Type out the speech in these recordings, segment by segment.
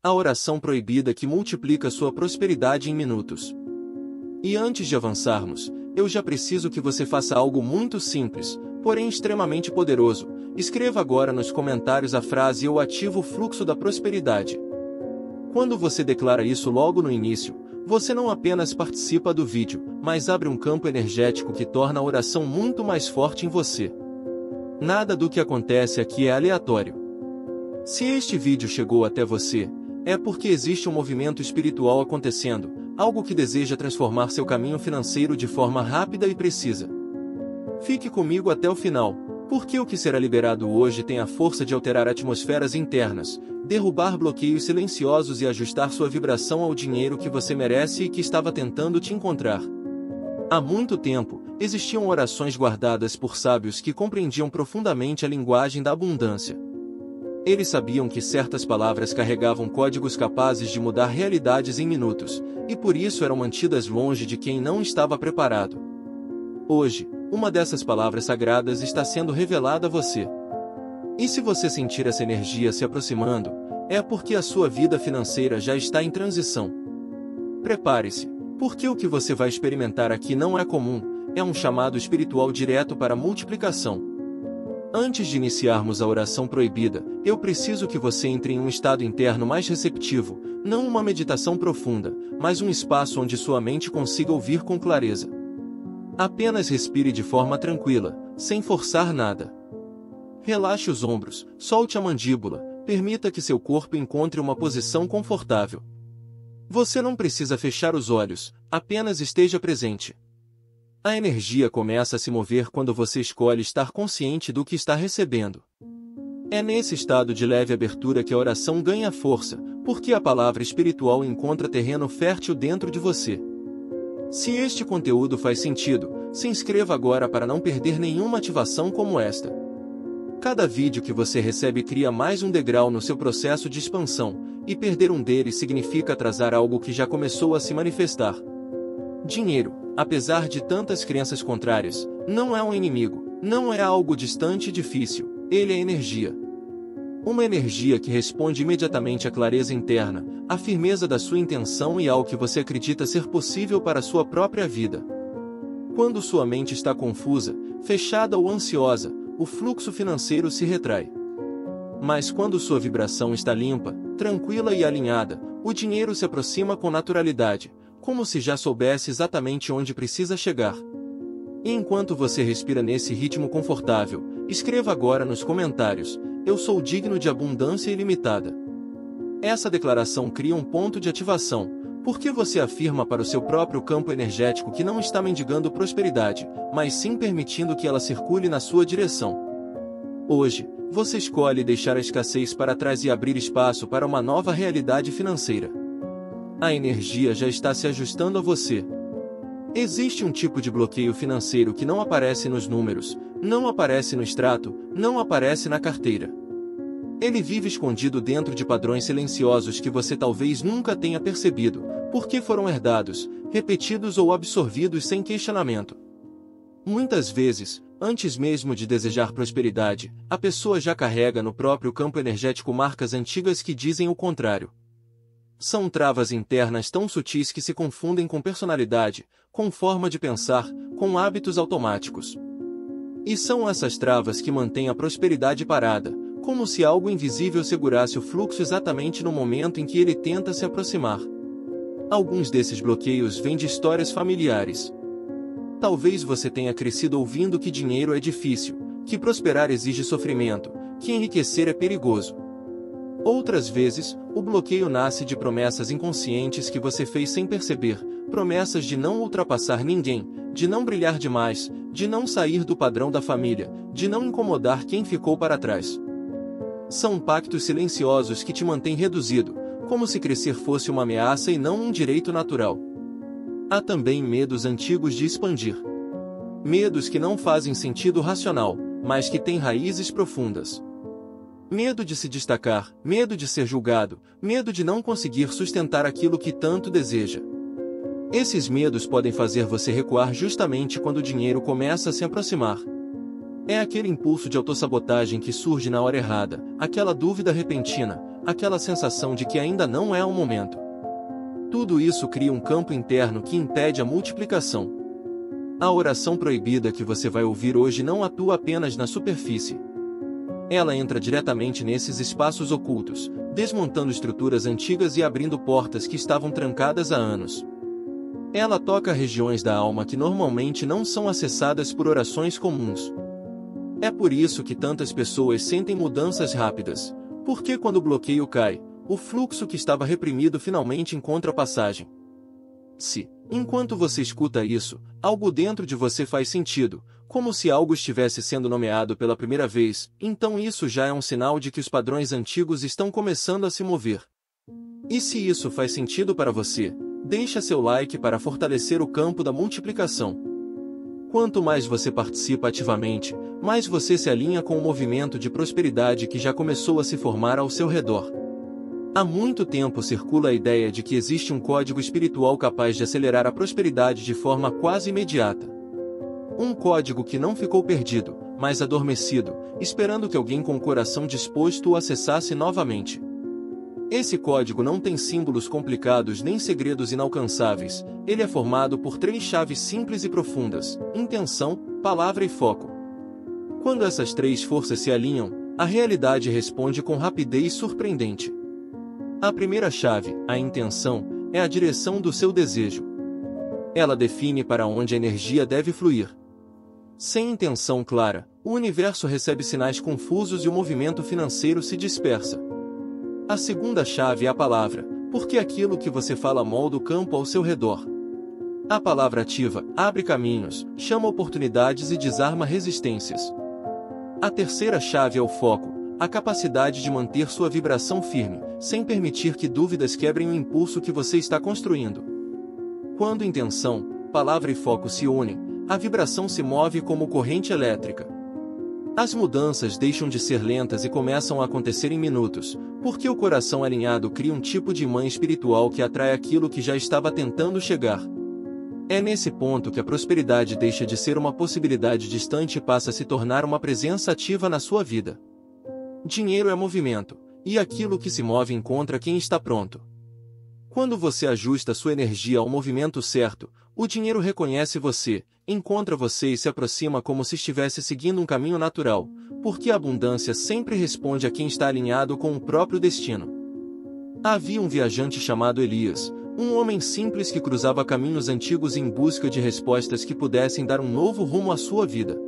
A oração proibida que multiplica sua prosperidade em minutos. E antes de avançarmos, eu já preciso que você faça algo muito simples, porém extremamente poderoso. Escreva agora nos comentários a frase "Eu ativo o fluxo da prosperidade". Quando você declara isso logo no início, você não apenas participa do vídeo, mas abre um campo energético que torna a oração muito mais forte em você. Nada do que acontece aqui é aleatório. Se este vídeo chegou até você, é porque existe um movimento espiritual acontecendo, algo que deseja transformar seu caminho financeiro de forma rápida e precisa. Fique comigo até o final, porque o que será liberado hoje tem a força de alterar atmosferas internas, derrubar bloqueios silenciosos e ajustar sua vibração ao dinheiro que você merece e que estava tentando te encontrar. Há muito tempo, existiam orações guardadas por sábios que compreendiam profundamente a linguagem da abundância. Eles sabiam que certas palavras carregavam códigos capazes de mudar realidades em minutos, e por isso eram mantidas longe de quem não estava preparado. Hoje, uma dessas palavras sagradas está sendo revelada a você. E se você sentir essa energia se aproximando, é porque a sua vida financeira já está em transição. Prepare-se, porque o que você vai experimentar aqui não é comum, é um chamado espiritual direto para a multiplicação. Antes de iniciarmos a oração proibida, eu preciso que você entre em um estado interno mais receptivo, não uma meditação profunda, mas um espaço onde sua mente consiga ouvir com clareza. Apenas respire de forma tranquila, sem forçar nada. Relaxe os ombros, solte a mandíbula, permita que seu corpo encontre uma posição confortável. Você não precisa fechar os olhos, apenas esteja presente. A energia começa a se mover quando você escolhe estar consciente do que está recebendo. É nesse estado de leve abertura que a oração ganha força, porque a palavra espiritual encontra terreno fértil dentro de você. Se este conteúdo faz sentido, se inscreva agora para não perder nenhuma ativação como esta. Cada vídeo que você recebe cria mais um degrau no seu processo de expansão, e perder um deles significa atrasar algo que já começou a se manifestar. Dinheiro, apesar de tantas crenças contrárias, não é um inimigo, não é algo distante e difícil, ele é energia. Uma energia que responde imediatamente à clareza interna, à firmeza da sua intenção e ao que você acredita ser possível para a sua própria vida. Quando sua mente está confusa, fechada ou ansiosa, o fluxo financeiro se retrai. Mas quando sua vibração está limpa, tranquila e alinhada, o dinheiro se aproxima com naturalidade, como se já soubesse exatamente onde precisa chegar. E enquanto você respira nesse ritmo confortável, escreva agora nos comentários: "Eu sou digno de abundância ilimitada". Essa declaração cria um ponto de ativação, porque você afirma para o seu próprio campo energético que não está mendigando prosperidade, mas sim permitindo que ela circule na sua direção. Hoje, você escolhe deixar a escassez para trás e abrir espaço para uma nova realidade financeira. A energia já está se ajustando a você. Existe um tipo de bloqueio financeiro que não aparece nos números, não aparece no extrato, não aparece na carteira. Ele vive escondido dentro de padrões silenciosos que você talvez nunca tenha percebido, porque foram herdados, repetidos ou absorvidos sem questionamento. Muitas vezes, antes mesmo de desejar prosperidade, a pessoa já carrega no próprio campo energético marcas antigas que dizem o contrário. São travas internas tão sutis que se confundem com personalidade, com forma de pensar, com hábitos automáticos. E são essas travas que mantêm a prosperidade parada, como se algo invisível segurasse o fluxo exatamente no momento em que ele tenta se aproximar. Alguns desses bloqueios vêm de histórias familiares. Talvez você tenha crescido ouvindo que dinheiro é difícil, que prosperar exige sofrimento, que enriquecer é perigoso. Outras vezes, o bloqueio nasce de promessas inconscientes que você fez sem perceber, promessas de não ultrapassar ninguém, de não brilhar demais, de não sair do padrão da família, de não incomodar quem ficou para trás. São pactos silenciosos que te mantêm reduzido, como se crescer fosse uma ameaça e não um direito natural. Há também medos antigos de expandir. Medos que não fazem sentido racional, mas que têm raízes profundas. Medo de se destacar, medo de ser julgado, medo de não conseguir sustentar aquilo que tanto deseja. Esses medos podem fazer você recuar justamente quando o dinheiro começa a se aproximar. É aquele impulso de autossabotagem que surge na hora errada, aquela dúvida repentina, aquela sensação de que ainda não é o momento. Tudo isso cria um campo interno que impede a multiplicação. A oração proibida que você vai ouvir hoje não atua apenas na superfície. Ela entra diretamente nesses espaços ocultos, desmontando estruturas antigas e abrindo portas que estavam trancadas há anos. Ela toca regiões da alma que normalmente não são acessadas por orações comuns. É por isso que tantas pessoas sentem mudanças rápidas, porque quando o bloqueio cai, o fluxo que estava reprimido finalmente encontra passagem. Se, enquanto você escuta isso, algo dentro de você faz sentido, como se algo estivesse sendo nomeado pela primeira vez, então isso já é um sinal de que os padrões antigos estão começando a se mover. E se isso faz sentido para você, deixa seu like para fortalecer o campo da multiplicação. Quanto mais você participa ativamente, mais você se alinha com o movimento de prosperidade que já começou a se formar ao seu redor. Há muito tempo circula a ideia de que existe um código espiritual capaz de acelerar a prosperidade de forma quase imediata. Um código que não ficou perdido, mas adormecido, esperando que alguém com o coração disposto o acessasse novamente. Esse código não tem símbolos complicados nem segredos inalcançáveis, ele é formado por 3 chaves simples e profundas: intenção, palavra e foco. Quando essas 3 forças se alinham, a realidade responde com rapidez surpreendente. A primeira chave, a intenção, é a direção do seu desejo. Ela define para onde a energia deve fluir. Sem intenção clara, o universo recebe sinais confusos e o movimento financeiro se dispersa. A segunda chave é a palavra, porque aquilo que você fala molda o campo ao seu redor. A palavra ativa, abre caminhos, chama oportunidades e desarma resistências. A terceira chave é o foco, a capacidade de manter sua vibração firme, sem permitir que dúvidas quebrem o impulso que você está construindo. Quando intenção, palavra e foco se unem, a vibração se move como corrente elétrica. As mudanças deixam de ser lentas e começam a acontecer em minutos, porque o coração alinhado cria um tipo de imã espiritual que atrai aquilo que já estava tentando chegar. É nesse ponto que a prosperidade deixa de ser uma possibilidade distante e passa a se tornar uma presença ativa na sua vida. Dinheiro é movimento, e aquilo que se move encontra quem está pronto. Quando você ajusta sua energia ao movimento certo, o dinheiro reconhece você, encontra você e se aproxima como se estivesse seguindo um caminho natural, porque a abundância sempre responde a quem está alinhado com o próprio destino. Havia um viajante chamado Elias, um homem simples que cruzava caminhos antigos em busca de respostas que pudessem dar um novo rumo à sua vida.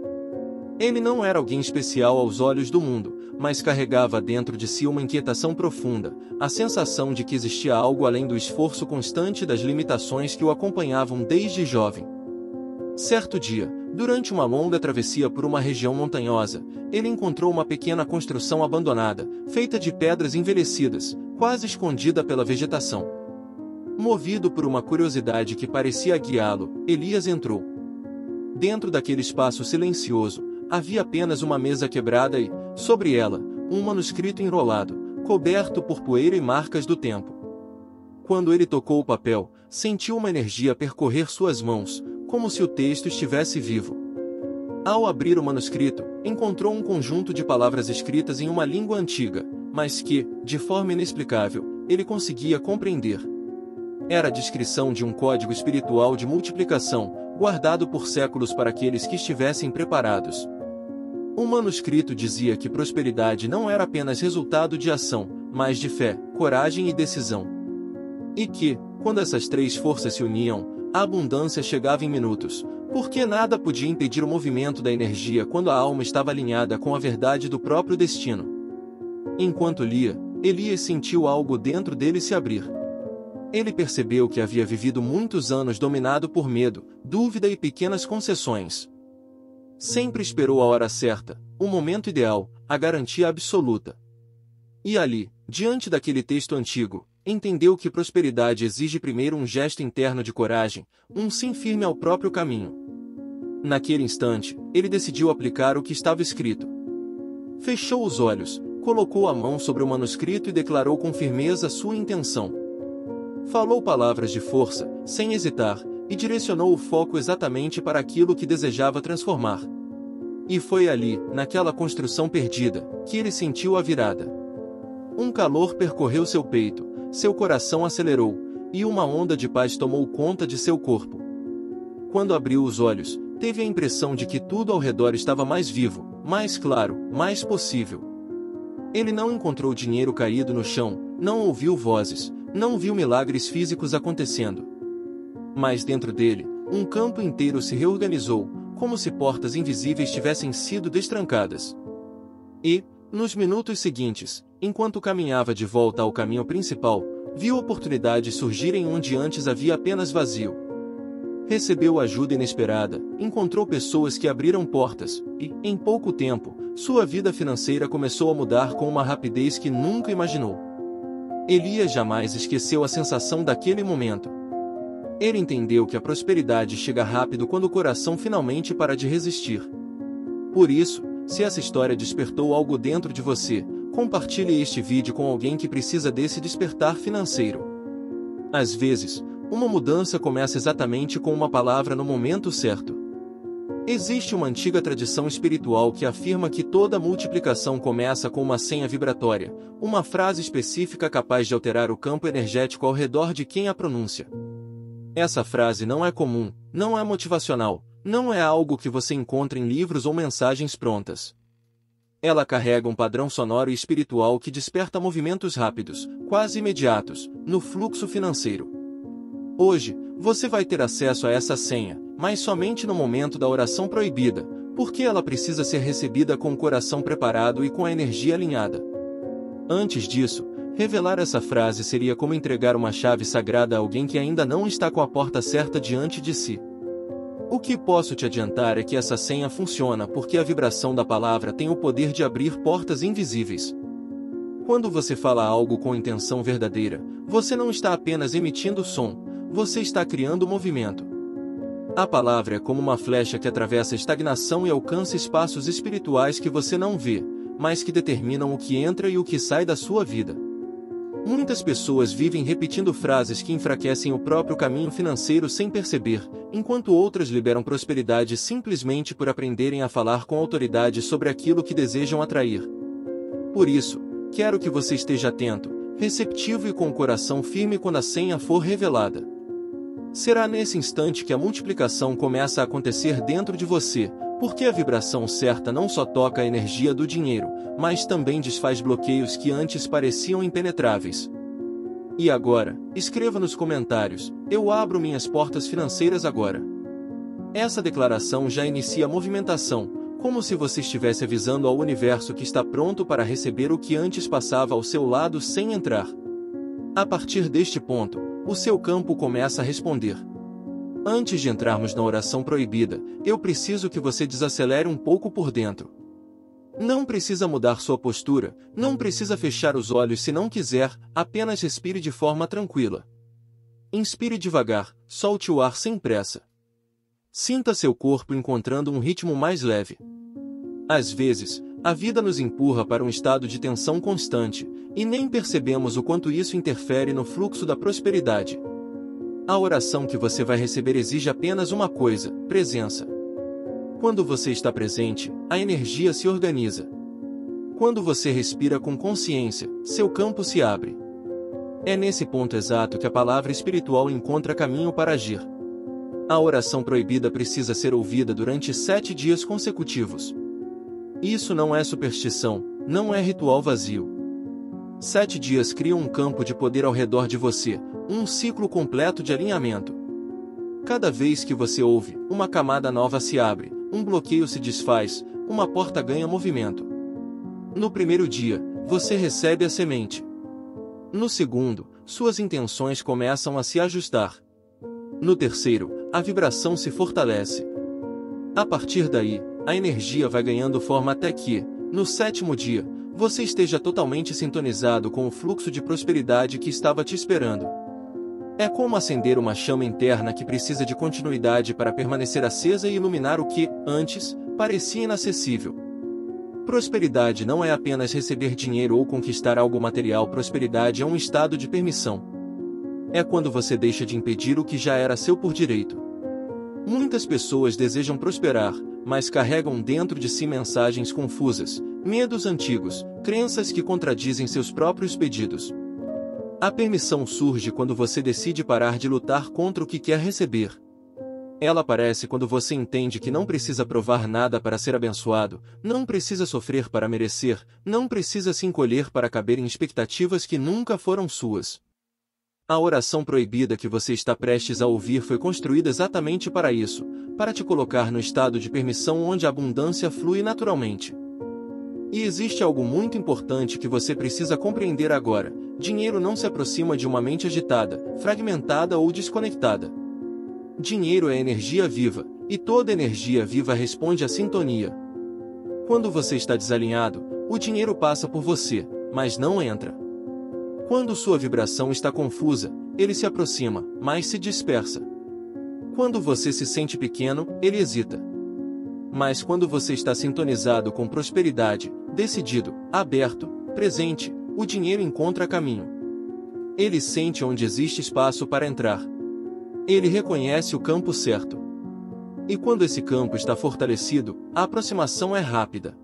Ele não era alguém especial aos olhos do mundo, mas carregava dentro de si uma inquietação profunda, a sensação de que existia algo além do esforço constante e das limitações que o acompanhavam desde jovem. Certo dia, durante uma longa travessia por uma região montanhosa, ele encontrou uma pequena construção abandonada, feita de pedras envelhecidas, quase escondida pela vegetação. Movido por uma curiosidade que parecia guiá-lo, Elias entrou. Dentro daquele espaço silencioso, havia apenas uma mesa quebrada e, sobre ela, um manuscrito enrolado, coberto por poeira e marcas do tempo. Quando ele tocou o papel, sentiu uma energia percorrer suas mãos, como se o texto estivesse vivo. Ao abrir o manuscrito, encontrou um conjunto de palavras escritas em uma língua antiga, mas que, de forma inexplicável, ele conseguia compreender. Era a descrição de um código espiritual de multiplicação, guardado por séculos para aqueles que estivessem preparados. O manuscrito dizia que prosperidade não era apenas resultado de ação, mas de fé, coragem e decisão. E que, quando essas 3 forças se uniam, a abundância chegava em minutos, porque nada podia impedir o movimento da energia quando a alma estava alinhada com a verdade do próprio destino. Enquanto lia, Elias sentiu algo dentro dele se abrir. Ele percebeu que havia vivido muitos anos dominado por medo, dúvida e pequenas concessões. Sempre esperou a hora certa, o momento ideal, a garantia absoluta. E ali, diante daquele texto antigo, entendeu que prosperidade exige primeiro um gesto interno de coragem, um sim firme ao próprio caminho. Naquele instante, ele decidiu aplicar o que estava escrito. Fechou os olhos, colocou a mão sobre o manuscrito e declarou com firmeza sua intenção. Falou palavras de força, sem hesitar, e direcionou o foco exatamente para aquilo que desejava transformar. E foi ali, naquela construção perdida, que ele sentiu a virada. Um calor percorreu seu peito, seu coração acelerou, e uma onda de paz tomou conta de seu corpo. Quando abriu os olhos, teve a impressão de que tudo ao redor estava mais vivo, mais claro, mais possível. Ele não encontrou dinheiro caído no chão, não ouviu vozes, não viu milagres físicos acontecendo. Mas dentro dele, um campo inteiro se reorganizou, como se portas invisíveis tivessem sido destrancadas. E, nos minutos seguintes, enquanto caminhava de volta ao caminho principal, viu oportunidades surgirem onde antes havia apenas vazio. Recebeu ajuda inesperada, encontrou pessoas que abriram portas, e, em pouco tempo, sua vida financeira começou a mudar com uma rapidez que nunca imaginou. Elias jamais esqueceu a sensação daquele momento. Ele entendeu que a prosperidade chega rápido quando o coração finalmente para de resistir. Por isso, se essa história despertou algo dentro de você, compartilhe este vídeo com alguém que precisa desse despertar financeiro. Às vezes, uma mudança começa exatamente com uma palavra no momento certo. Existe uma antiga tradição espiritual que afirma que toda multiplicação começa com uma senha vibratória, uma frase específica capaz de alterar o campo energético ao redor de quem a pronuncia. Essa frase não é comum, não é motivacional, não é algo que você encontra em livros ou mensagens prontas. Ela carrega um padrão sonoro e espiritual que desperta movimentos rápidos, quase imediatos, no fluxo financeiro. Hoje, você vai ter acesso a essa senha, mas somente no momento da oração proibida, porque ela precisa ser recebida com o coração preparado e com a energia alinhada. Antes disso, revelar essa frase seria como entregar uma chave sagrada a alguém que ainda não está com a porta certa diante de si. O que posso te adiantar é que essa senha funciona porque a vibração da palavra tem o poder de abrir portas invisíveis. Quando você fala algo com intenção verdadeira, você não está apenas emitindo som, você está criando movimento. A palavra é como uma flecha que atravessa a estagnação e alcança espaços espirituais que você não vê, mas que determinam o que entra e o que sai da sua vida. Muitas pessoas vivem repetindo frases que enfraquecem o próprio caminho financeiro sem perceber, enquanto outras liberam prosperidade simplesmente por aprenderem a falar com autoridade sobre aquilo que desejam atrair. Por isso, quero que você esteja atento, receptivo e com o coração firme quando a senha for revelada. Será nesse instante que a multiplicação começa a acontecer dentro de você, porque a vibração certa não só toca a energia do dinheiro, mas também desfaz bloqueios que antes pareciam impenetráveis. E agora, escreva nos comentários: eu abro minhas portas financeiras agora. Essa declaração já inicia a movimentação, como se você estivesse avisando ao universo que está pronto para receber o que antes passava ao seu lado sem entrar. A partir deste ponto, o seu campo começa a responder. Antes de entrarmos na oração proibida, eu preciso que você desacelere um pouco por dentro. Não precisa mudar sua postura, não precisa fechar os olhos se não quiser, apenas respire de forma tranquila. Inspire devagar, solte o ar sem pressa. Sinta seu corpo encontrando um ritmo mais leve. Às vezes, a vida nos empurra para um estado de tensão constante, e nem percebemos o quanto isso interfere no fluxo da prosperidade. A oração que você vai receber exige apenas uma coisa: presença. Quando você está presente, a energia se organiza. Quando você respira com consciência, seu campo se abre. É nesse ponto exato que a palavra espiritual encontra caminho para agir. A oração proibida precisa ser ouvida durante 7 dias consecutivos. Isso não é superstição, não é ritual vazio. 7 dias criam um campo de poder ao redor de você, um ciclo completo de alinhamento. Cada vez que você ouve, uma camada nova se abre, um bloqueio se desfaz, uma porta ganha movimento. No primeiro dia, você recebe a semente. No segundo, suas intenções começam a se ajustar. No terceiro, a vibração se fortalece. A partir daí, a energia vai ganhando forma até que, no 7º dia, você esteja totalmente sintonizado com o fluxo de prosperidade que estava te esperando. É como acender uma chama interna que precisa de continuidade para permanecer acesa e iluminar o que, antes, parecia inacessível. Prosperidade não é apenas receber dinheiro ou conquistar algo material. Prosperidade é um estado de permissão. É quando você deixa de impedir o que já era seu por direito. Muitas pessoas desejam prosperar, mas carregam dentro de si mensagens confusas, medos antigos, crenças que contradizem seus próprios pedidos. A permissão surge quando você decide parar de lutar contra o que quer receber. Ela aparece quando você entende que não precisa provar nada para ser abençoado, não precisa sofrer para merecer, não precisa se encolher para caber em expectativas que nunca foram suas. A oração proibida que você está prestes a ouvir foi construída exatamente para isso, para te colocar no estado de permissão onde a abundância flui naturalmente. E existe algo muito importante que você precisa compreender agora: dinheiro não se aproxima de uma mente agitada, fragmentada ou desconectada. Dinheiro é energia viva, e toda energia viva responde à sintonia. Quando você está desalinhado, o dinheiro passa por você, mas não entra. Quando sua vibração está confusa, ele se aproxima, mas se dispersa. Quando você se sente pequeno, ele hesita. Mas quando você está sintonizado com prosperidade, decidido, aberto, presente, o dinheiro encontra caminho. Ele sente onde existe espaço para entrar. Ele reconhece o campo certo. E quando esse campo está fortalecido, a aproximação é rápida.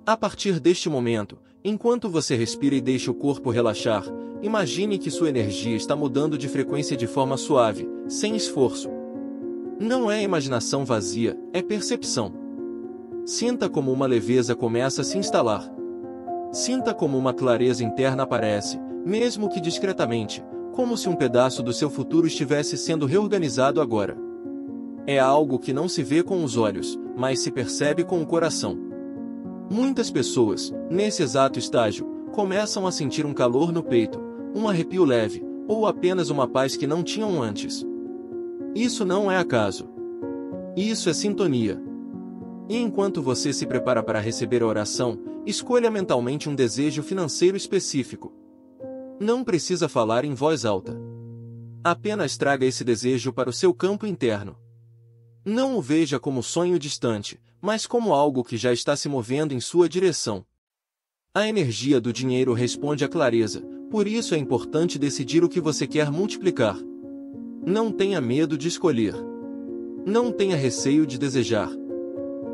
A partir deste momento, enquanto você respira e deixa o corpo relaxar, imagine que sua energia está mudando de frequência de forma suave, sem esforço. Não é imaginação vazia, é percepção. Sinta como uma leveza começa a se instalar. Sinta como uma clareza interna aparece, mesmo que discretamente, como se um pedaço do seu futuro estivesse sendo reorganizado agora. É algo que não se vê com os olhos, mas se percebe com o coração. Muitas pessoas, nesse exato estágio, começam a sentir um calor no peito, um arrepio leve, ou apenas uma paz que não tinham antes. Isso não é acaso. Isso é sintonia. E enquanto você se prepara para receber a oração, escolha mentalmente um desejo financeiro específico. Não precisa falar em voz alta. Apenas traga esse desejo para o seu campo interno. Não o veja como sonho distante, mas como algo que já está se movendo em sua direção. A energia do dinheiro responde à clareza, por isso é importante decidir o que você quer multiplicar. Não tenha medo de escolher. Não tenha receio de desejar.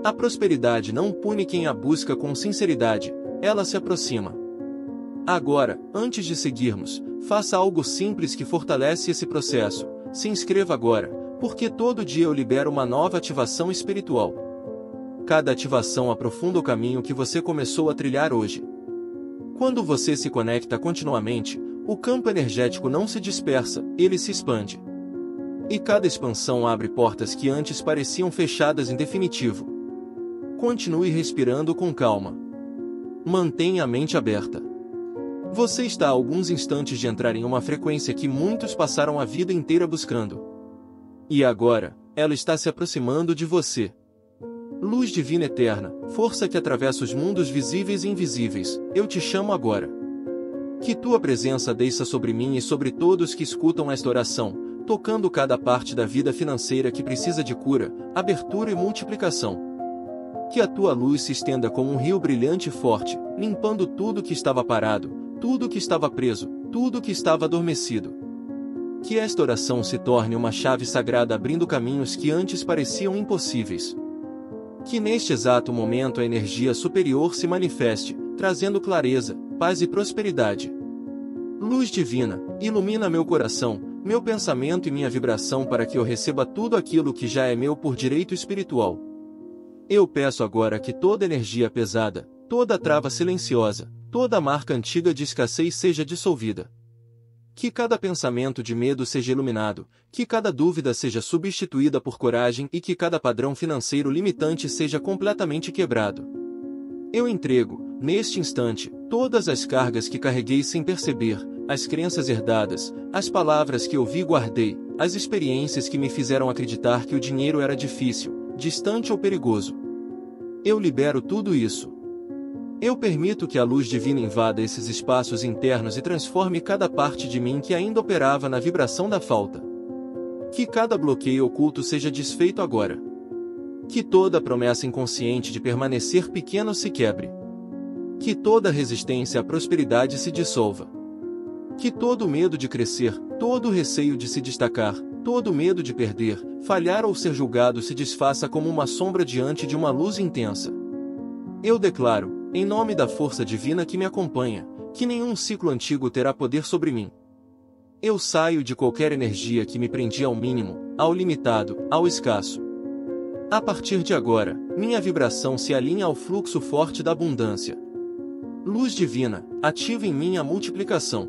A prosperidade não pune quem a busca com sinceridade, ela se aproxima. Agora, antes de seguirmos, faça algo simples que fortalece esse processo. Se inscreva agora, porque todo dia eu libero uma nova ativação espiritual. Cada ativação aprofunda o caminho que você começou a trilhar hoje. Quando você se conecta continuamente, o campo energético não se dispersa, ele se expande. E cada expansão abre portas que antes pareciam fechadas em definitivo. Continue respirando com calma. Mantenha a mente aberta. Você está a alguns instantes de entrar em uma frequência que muitos passaram a vida inteira buscando. E agora, ela está se aproximando de você. Luz divina eterna, força que atravessa os mundos visíveis e invisíveis, eu te chamo agora. Que tua presença desça sobre mim e sobre todos que escutam esta oração, tocando cada parte da vida financeira que precisa de cura, abertura e multiplicação. Que a tua luz se estenda como um rio brilhante e forte, limpando tudo que estava parado, tudo que estava preso, tudo que estava adormecido. Que esta oração se torne uma chave sagrada abrindo caminhos que antes pareciam impossíveis. Que neste exato momento a energia superior se manifeste, trazendo clareza, paz e prosperidade. Luz divina, ilumina meu coração, meu pensamento e minha vibração para que eu receba tudo aquilo que já é meu por direito espiritual. Eu peço agora que toda energia pesada, toda trava silenciosa, toda marca antiga de escassez seja dissolvida. Que cada pensamento de medo seja iluminado, que cada dúvida seja substituída por coragem e que cada padrão financeiro limitante seja completamente quebrado. Eu entrego, neste instante, todas as cargas que carreguei sem perceber, as crenças herdadas, as palavras que ouvi e guardei, as experiências que me fizeram acreditar que o dinheiro era difícil, distante ou perigoso. Eu libero tudo isso. Eu permito que a luz divina invada esses espaços internos e transforme cada parte de mim que ainda operava na vibração da falta. Que cada bloqueio oculto seja desfeito agora. Que toda promessa inconsciente de permanecer pequeno se quebre. Que toda resistência à prosperidade se dissolva. Que todo medo de crescer, todo receio de se destacar, todo medo de perder, falhar ou ser julgado se desfaça como uma sombra diante de uma luz intensa. Eu declaro, Em nome da força divina que me acompanha, que nenhum ciclo antigo terá poder sobre mim. Eu saio de qualquer energia que me prendia ao mínimo, ao limitado, ao escasso. A partir de agora, minha vibração se alinha ao fluxo forte da abundância. Luz divina, ativa em mim a multiplicação.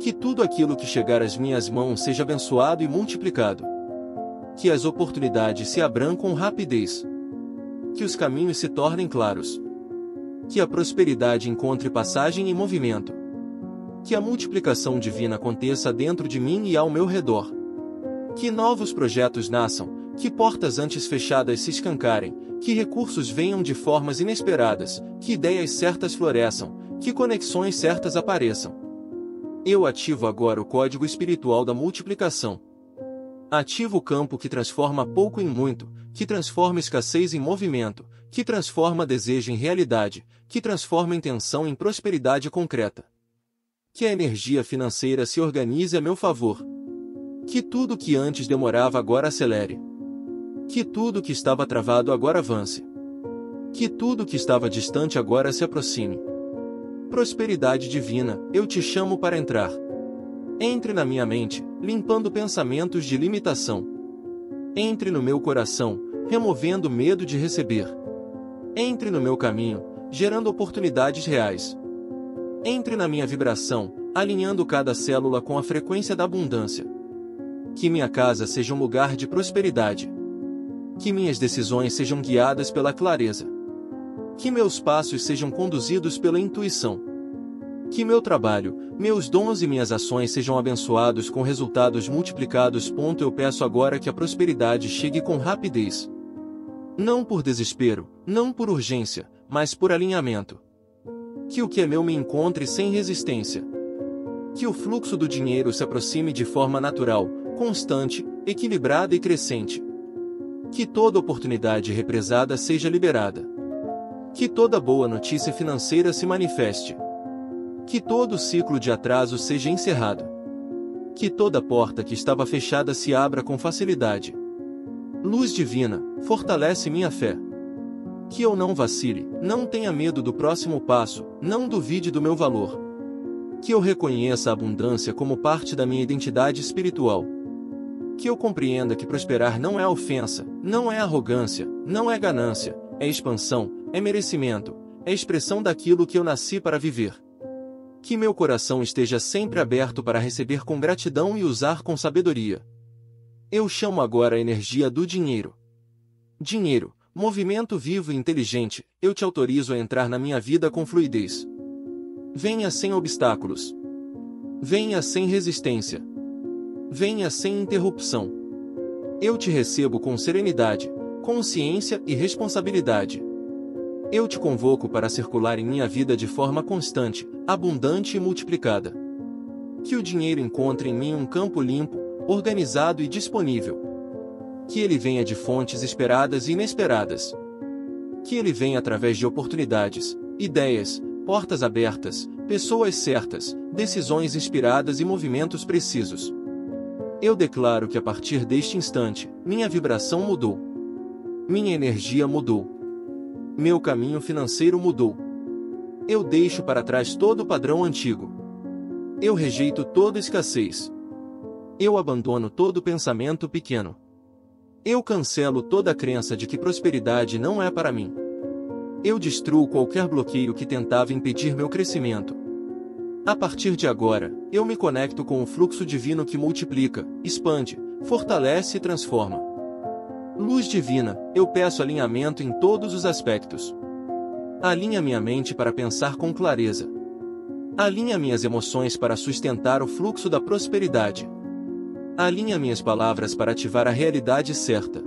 Que tudo aquilo que chegar às minhas mãos seja abençoado e multiplicado. Que as oportunidades se abram com rapidez. Que os caminhos se tornem claros. Que a prosperidade encontre passagem e movimento. Que a multiplicação divina aconteça dentro de mim e ao meu redor. Que novos projetos nasçam, que portas antes fechadas se escancarem, que recursos venham de formas inesperadas, que ideias certas floresçam, que conexões certas apareçam. Eu ativo agora o código espiritual da multiplicação. Ativo o campo que transforma pouco em muito, que transforma escassez em movimento, que transforma desejo em realidade, que transforma intenção em prosperidade concreta. Que a energia financeira se organize a meu favor. Que tudo que antes demorava agora acelere. Que tudo que estava travado agora avance. Que tudo que estava distante agora se aproxime. Prosperidade divina, eu te chamo para entrar. Entre na minha mente, limpando pensamentos de limitação. Entre no meu coração, removendo medo de receber. Entre no meu caminho, gerando oportunidades reais. Entre na minha vibração, alinhando cada célula com a frequência da abundância. Que minha casa seja um lugar de prosperidade. Que minhas decisões sejam guiadas pela clareza. Que meus passos sejam conduzidos pela intuição. Que meu trabalho, meus dons e minhas ações sejam abençoados com resultados multiplicados. Eu peço agora que a prosperidade chegue com rapidez. Não por desespero, não por urgência, mas por alinhamento. Que o que é meu me encontre sem resistência. Que o fluxo do dinheiro se aproxime de forma natural, constante, equilibrada e crescente. Que toda oportunidade represada seja liberada. Que toda boa notícia financeira se manifeste. Que todo ciclo de atraso seja encerrado. Que toda porta que estava fechada se abra com facilidade. Luz divina, fortalece minha fé. Que eu não vacile, não tenha medo do próximo passo, não duvide do meu valor. Que eu reconheça a abundância como parte da minha identidade espiritual. Que eu compreenda que prosperar não é ofensa, não é arrogância, não é ganância, é expansão, é merecimento, é expressão daquilo que eu nasci para viver. Que meu coração esteja sempre aberto para receber com gratidão e usar com sabedoria. Eu chamo agora a energia do dinheiro. Dinheiro, movimento vivo e inteligente, eu te autorizo a entrar na minha vida com fluidez. Venha sem obstáculos. Venha sem resistência. Venha sem interrupção. Eu te recebo com serenidade, consciência e responsabilidade. Eu te convoco para circular em minha vida de forma constante, abundante e multiplicada. Que o dinheiro encontre em mim um campo limpo, organizado e disponível. Que ele venha de fontes esperadas e inesperadas. Que ele venha através de oportunidades, ideias, portas abertas, pessoas certas, decisões inspiradas e movimentos precisos. Eu declaro que a partir deste instante, minha vibração mudou. Minha energia mudou. Meu caminho financeiro mudou. Eu deixo para trás todo o padrão antigo. Eu rejeito toda escassez. Eu abandono todo pensamento pequeno. Eu cancelo toda a crença de que prosperidade não é para mim. Eu destruo qualquer bloqueio que tentava impedir meu crescimento. A partir de agora, eu me conecto com o fluxo divino que multiplica, expande, fortalece e transforma. Luz divina, eu peço alinhamento em todos os aspectos. Alinha minha mente para pensar com clareza. Alinha minhas emoções para sustentar o fluxo da prosperidade. Alinha minhas palavras para ativar a realidade certa.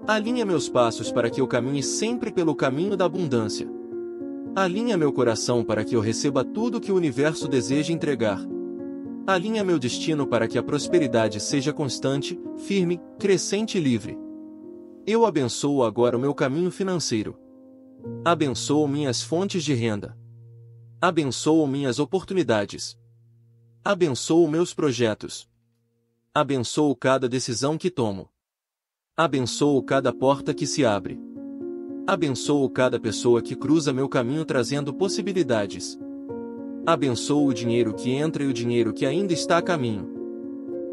Alinha meus passos para que eu caminhe sempre pelo caminho da abundância. Alinha meu coração para que eu receba tudo que o universo deseja entregar. Alinha meu destino para que a prosperidade seja constante, firme, crescente e livre. Eu abençoo agora o meu caminho financeiro. Abençoo minhas fontes de renda. Abençoo minhas oportunidades. Abençoo meus projetos. Abençoo cada decisão que tomo. Abençoo cada porta que se abre. Abençoo cada pessoa que cruza meu caminho trazendo possibilidades. Abençoo o dinheiro que entra e o dinheiro que ainda está a caminho.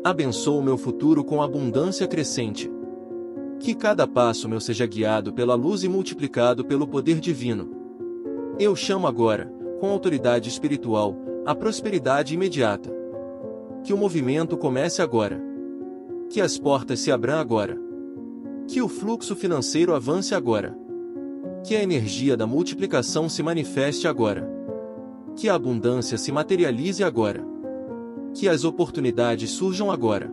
Abençoo meu futuro com abundância crescente. Que cada passo meu seja guiado pela luz e multiplicado pelo poder divino. Eu chamo agora, com autoridade espiritual, a prosperidade imediata. Que o movimento comece agora. Que as portas se abram agora. Que o fluxo financeiro avance agora. Que a energia da multiplicação se manifeste agora. Que a abundância se materialize agora. Que as oportunidades surjam agora.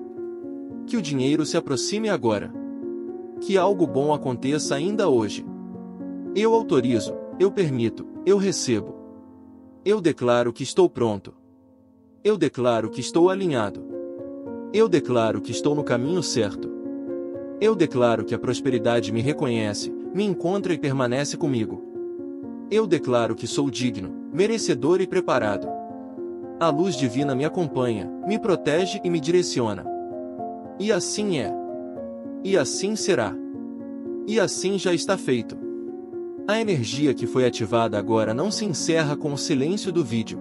Que o dinheiro se aproxime agora. Que algo bom aconteça ainda hoje. Eu autorizo, eu permito, eu recebo. Eu declaro que estou pronto. Eu declaro que estou alinhado. Eu declaro que estou no caminho certo. Eu declaro que a prosperidade me reconhece, me encontra e permanece comigo. Eu declaro que sou digno, merecedor e preparado. A luz divina me acompanha, me protege e me direciona. E assim é. E assim será. E assim já está feito. A energia que foi ativada agora não se encerra com o silêncio do vídeo.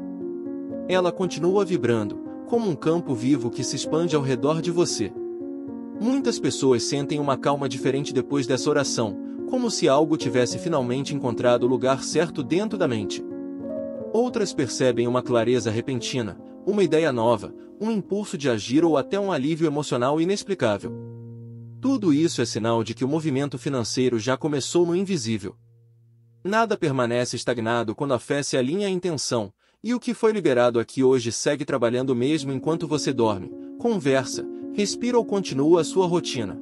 Ela continua vibrando, como um campo vivo que se expande ao redor de você. Muitas pessoas sentem uma calma diferente depois dessa oração, como se algo tivesse finalmente encontrado o lugar certo dentro da mente. Outras percebem uma clareza repentina, uma ideia nova, um impulso de agir ou até um alívio emocional inexplicável. Tudo isso é sinal de que o movimento financeiro já começou no invisível. Nada permanece estagnado quando a fé se alinha à intenção, e o que foi liberado aqui hoje segue trabalhando mesmo enquanto você dorme, conversa, respira ou continua a sua rotina.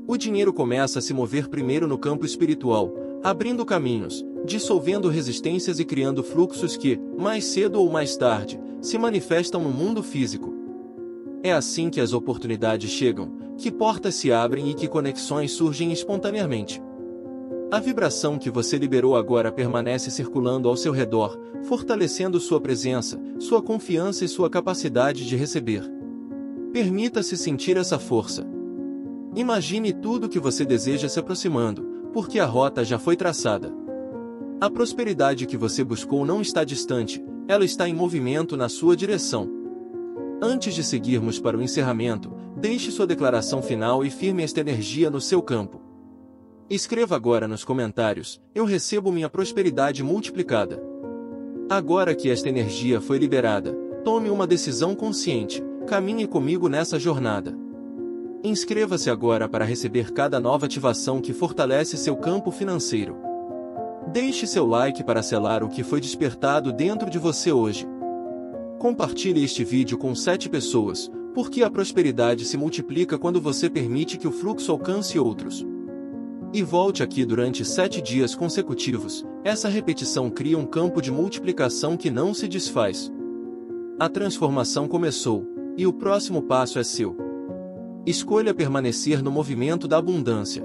O dinheiro começa a se mover primeiro no campo espiritual, abrindo caminhos, dissolvendo resistências e criando fluxos que, mais cedo ou mais tarde, se manifestam no mundo físico. É assim que as oportunidades chegam, que portas se abrem e que conexões surgem espontaneamente. A vibração que você liberou agora permanece circulando ao seu redor, fortalecendo sua presença, sua confiança e sua capacidade de receber. Permita-se sentir essa força. Imagine tudo que você deseja se aproximando, porque a rota já foi traçada. A prosperidade que você buscou não está distante, ela está em movimento na sua direção. Antes de seguirmos para o encerramento, deixe sua declaração final e firme esta energia no seu campo. Escreva agora nos comentários: eu recebo minha prosperidade multiplicada. Agora que esta energia foi liberada, tome uma decisão consciente, caminhe comigo nessa jornada. Inscreva-se agora para receber cada nova ativação que fortalece seu campo financeiro. Deixe seu like para selar o que foi despertado dentro de você hoje. Compartilhe este vídeo com 7 pessoas, porque a prosperidade se multiplica quando você permite que o fluxo alcance outros. E volte aqui durante 7 dias consecutivos. Essa repetição cria um campo de multiplicação que não se desfaz. A transformação começou, e o próximo passo é seu. Escolha permanecer no movimento da abundância.